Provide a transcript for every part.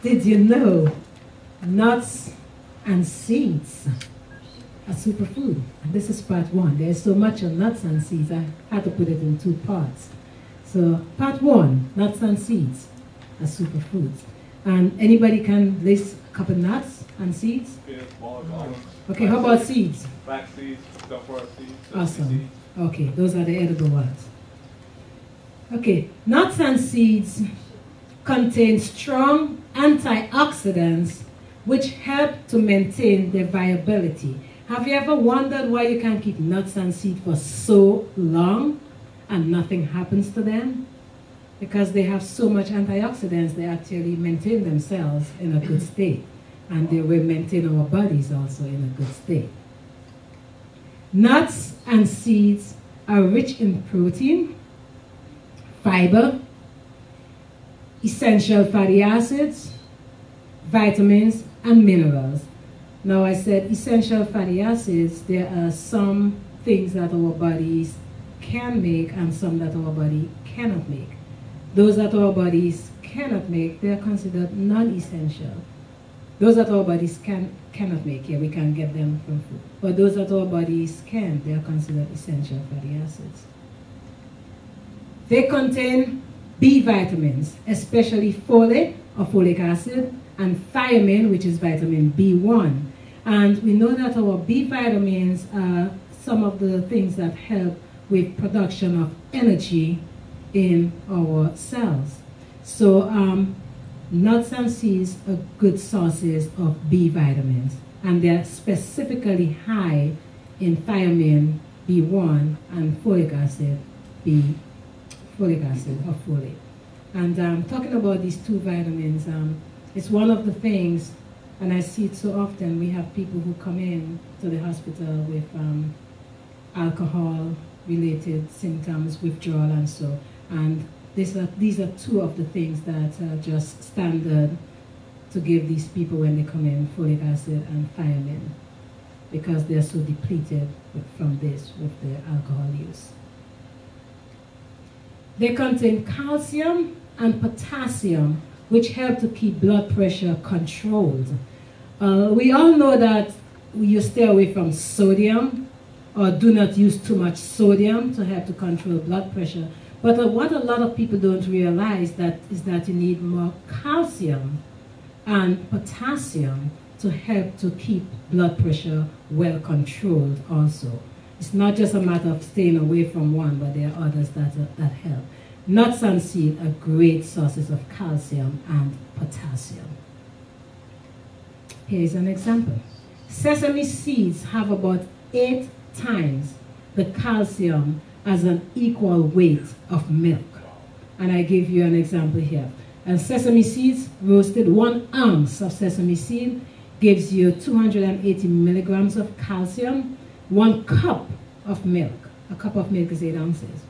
Did you know nuts and seeds are superfood? And this is part one. There's so much of nuts and seeds, I had to put it in two parts. So part one, nuts and seeds are superfoods. And anybody can list a couple nuts and seeds? Okay, how about seeds? Flax seeds, sunflower seeds. Awesome. Okay, those are the edible ones. Okay, nuts and seeds contain strong antioxidants which help to maintain their viability. Have you ever wondered why you can keep nuts and seeds for so long and nothing happens to them? Because they have so much antioxidants, they actually maintain themselves in a good state. And they will maintain our bodies also in a good state. Nuts and seeds are rich in protein, fiber, essential fatty acids, vitamins, and minerals. Now I said essential fatty acids, there are some things that our bodies can make and some that our body cannot make. Those that our bodies cannot make, they are considered non-essential. Those that our bodies cannot make, yeah, we can get them from food. But those that our bodies can, they are considered essential fatty acids. They contain B vitamins, especially folate or folic acid, and thiamine, which is vitamin B1. And we know that our B vitamins are some of the things that help with production of energy in our cells. So nuts and seeds are good sources of B vitamins, and they're specifically high in thiamine B1 and folic acid or folate. And talking about these two vitamins, it's one of the things, and I see it so often, we have people who come in to the hospital with alcohol-related symptoms, withdrawal and so, and these are two of the things that are just standard to give these people when they come in, folic acid and thiamine, because they're so depleted from this with their alcohol use. They contain calcium and potassium, which help to keep blood pressure controlled. We all know that you stay away from sodium, or do not use too much sodium to help to control blood pressure. But what a lot of people don't realize is that you need more calcium and potassium to help to keep blood pressure well controlled also. It's not just a matter of staying away from one, but there are others that help. Nuts and seeds are great sources of calcium and potassium. Here's an example. Sesame seeds have about 8 times the calcium as an equal weight of milk. And I give you an example here. And sesame seeds, roasted 1 ounce of sesame seed gives you 280 milligrams of calcium. 1 cup of milk, a cup of milk is 8 ounces,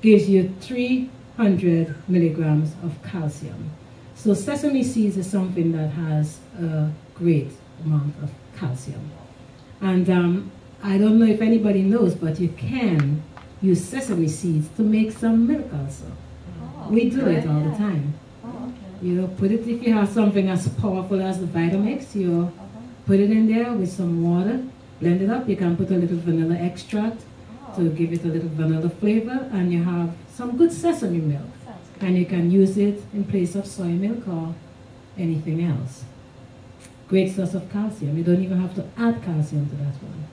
gives you 300 milligrams of calcium. So sesame seeds is something that has a great amount of calcium. And I don't know if anybody knows, but you can use sesame seeds to make some milk also. Oh, we do it all the time. Oh, okay. You know, put it, if you have something as powerful as the Vitamix, you put it in there with some water, blend it up. You can put a little vanilla extract to give it a little vanilla flavor, and you have some good sesame milk. And you can use it in place of soy milk or anything else. Great source of calcium. You don't even have to add calcium to that one.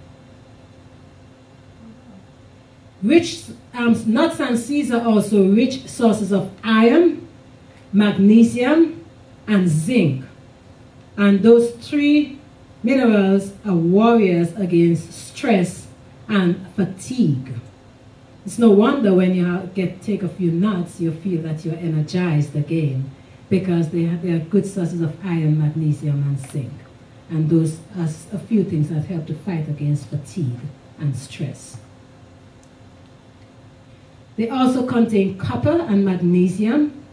Rich nuts and seeds are also rich sources of iron, magnesium, and zinc. And those 3 minerals are warriors against stress and fatigue. It's no wonder when you take a few nuts, you feel that you're energized again, because they are good sources of iron, magnesium, and zinc. And those are a few things that help to fight against fatigue and stress. They also contain copper and magnesium,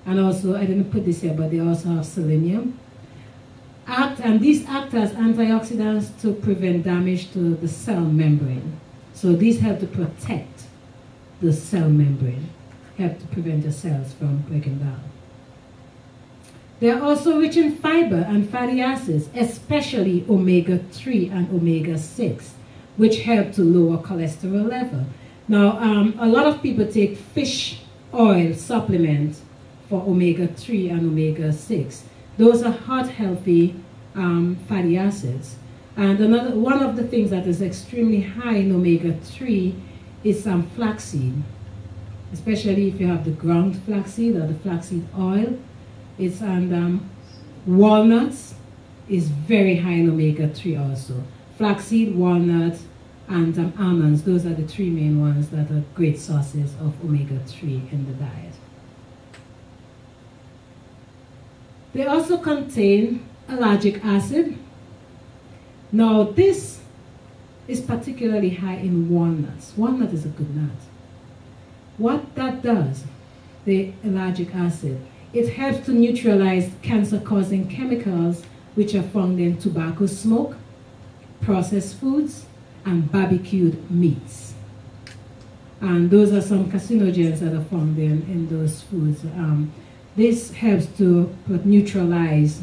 and also, I didn't put this here, but they also have selenium. And these act as antioxidants to prevent damage to the cell membrane. So these help to protect the cell membrane, help to prevent the cells from breaking down. They are also rich in fiber and fatty acids, especially omega-3 and omega-6, which help to lower cholesterol level. Now, a lot of people take fish oil supplement for omega-3 and omega-6. Those are heart healthy fatty acids. And one of the things that is extremely high in omega-3 is flaxseed, especially if you have the ground flaxseed or the flaxseed oil. Walnuts is very high in omega-3 also. Flaxseed, walnut, and almonds, those are the three main ones that are great sources of omega-3 in the diet. They also contain ellagic acid. Now this is particularly high in walnuts. Walnut is a good nut. What that does, the ellagic acid, it helps to neutralize cancer-causing chemicals which are found in tobacco smoke, processed foods, and barbecued meats. And those are some carcinogens that are found in those foods. This helps to neutralize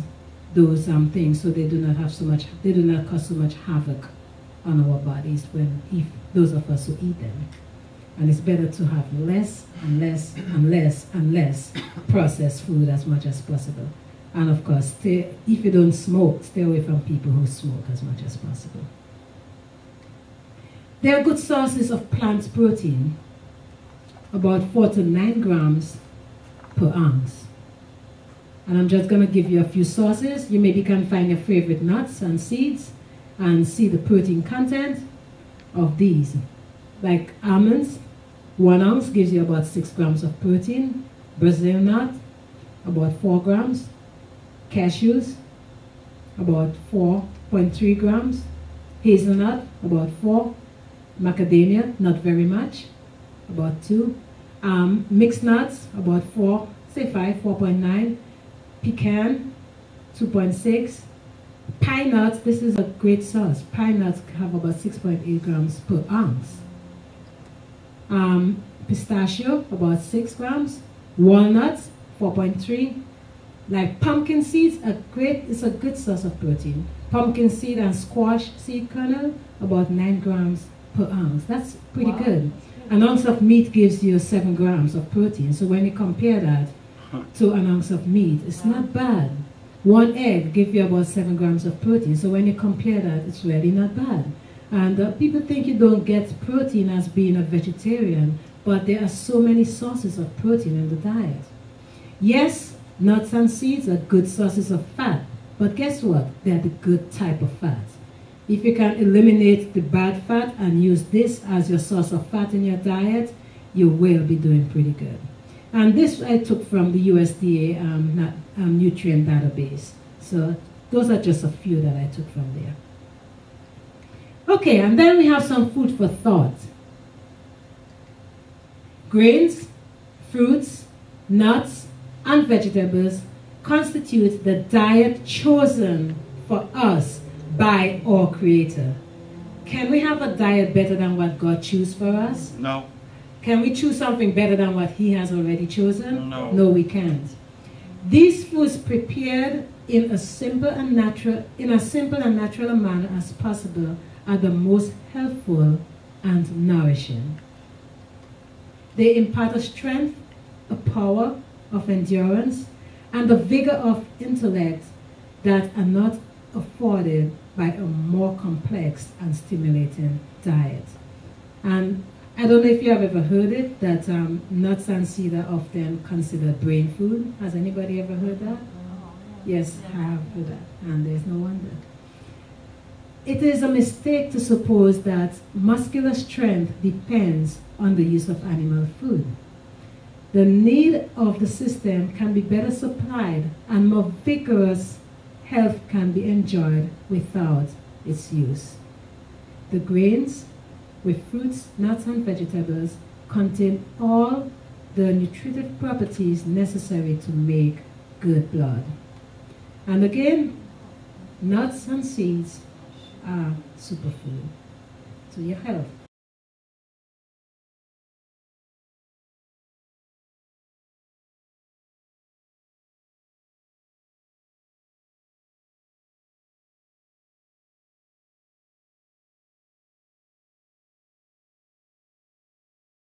those things, so they do not cause so much havoc on our bodies if those of us who eat them. And it's better to have less and less and less and less processed food as much as possible. And of course, if you don't smoke, stay away from people who smoke as much as possible. They are good sources of plant protein, about 4 to 9 grams per ounce. And I'm just going to give you a few sources. You maybe can find your favorite nuts and seeds and see the protein content of these. Like almonds, 1 ounce gives you about 6 grams of protein. Brazil nut, about 4 grams. Cashews, about 4.3 grams. Hazelnut, about 4. Macadamia, not very much, about 2. Mixed nuts, about 4, say 5, 4.9. Pecan, 2.6. Pine nuts, this is a great source. Pine nuts have about 6.8 grams per ounce. Pistachio, about 6 grams. Walnuts, 4.3. Like pumpkin seeds, it's a good source of protein. Pumpkin seed and squash seed kernel, about 9 grams per ounce. That's pretty good. An ounce of meat gives you 7 grams of protein. So when you compare that to an ounce of meat, it's not bad. 1 egg gives you about 7 grams of protein. So when you compare that, it's really not bad. And people think you don't get protein as being a vegetarian, but there are so many sources of protein in the diet. Yes, nuts and seeds are good sources of fat, but guess what? They're the good type of fat. If you can eliminate the bad fat and use this as your source of fat in your diet, you will be doing pretty good. And this I took from the USDA nutrient database. So those are just a few that I took from there. Okay, and then we have some food for thought. Grains, fruits, nuts, and vegetables constitute the diet chosen for us by our Creator. Can we have a diet better than what God chose for us? No. Can we choose something better than what He has already chosen? No. No, we can't. These foods prepared in a simple and natural manner as possible are the most helpful and nourishing. They impart a strength, a power of endurance, and a vigor of intellect that are not afforded by a more complex and stimulating diet. And I don't know if you have ever heard it, that nuts and seeds are often considered brain food. Has anybody ever heard that? Yes, I have heard that, and there's no wonder. It is a mistake to suppose that muscular strength depends on the use of animal food. The need of the system can be better supplied, and more vigorous health can be enjoyed without its use. The grains, with fruits, nuts, and vegetables, contain all the nutritive properties necessary to make good blood. And again, nuts and seeds are superfood to your health.